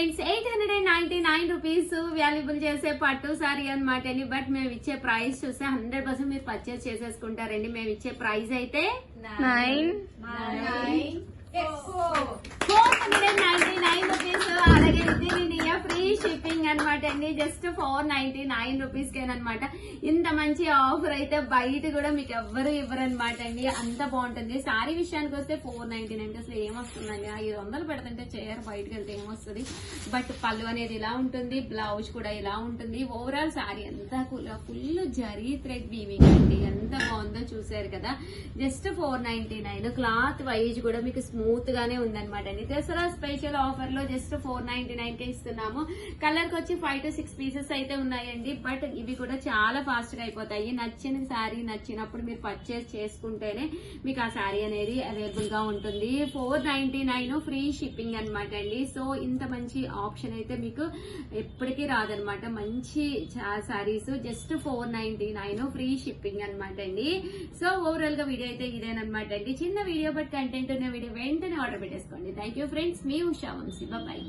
Friends 899 rupees valuable చేసే పట్టు sorry అనమాట అండి. బట్ మేము ఇచ్చే ప్రైస్ చూస్తే 100% మీరు పర్చేస్ చేసేసుకుంటారండి. మేము ఇచ్చే ప్రైస్ అయితే 499 రూపీస్. అలాగే ఇది ఫ్రీ షిప్పింగ్ అనమాట అండి. జస్ట్ 499 రూపీస్ కేనమాట. ఇంత మంచి ఆఫర్ అయితే బయట కూడా మీకు ఎవ్వరు ఇవ్వరు అనమాట అండి. అంత బాగుంటుంది. సారీ విషయానికి వస్తే 499 అసలు ఏమొస్తుందండి, 500 పెడుతుంటే చేయరు, బయటకు వెళ్తే ఏమొస్తుంది. బట్ పళ్ళు అనేది ఇలా ఉంటుంది, బ్లౌజ్ కూడా ఇలా ఉంటుంది. ఓవరాల్ సారీ అంతా ఫుల్ జరీ థ్రెడ్ వీవింగ్ అండి. ఎంత బాగుందో చూసారు కదా. జస్ట్ 499. క్లాత్ వైజ్ కూడా మీకు స్మూత్ గానే ఉందన్నమాట అండి. దసరా స్పెషల్ ఆఫర్ లో జస్ట్ 499 కే ఇస్తున్నాము. కలర్ కి వచ్చి 5 to 6 పీసెస్ అయితే ఉన్నాయండి. బట్ ఇవి కూడా చాలా ఫాస్ట్ గా అయిపోతాయి. నచ్చిన శారీ నచ్చినప్పుడు మీరు పర్చేస్ చేసుకుంటేనే మీకు ఆ శారీ అనేది అవైలబుల్ గా ఉంటుంది. 499 ఫ్రీ షిప్పింగ్ అనమాట అండి. సో ఇంత మంచి ఆప్షన్ అయితే మీకు ఎప్పటికీ రాదనమాట. మంచి శారీస్ జస్ట్ 499 ఫ్రీ షిప్పింగ్ అనమాట అండి. సో ఓవరాల్ గా వీడియో అయితే ఇదేనమాట అండి. చిన్న వీడియో బట్ కంటెంట్ ఉన్న వీడియో వెంటనే ఆర్డర్ పెట్టేసుకోండి. థ్యాంక్ యూ ఫ్రెండ్స్, మీ ఉషా వంశీ. బాయ్.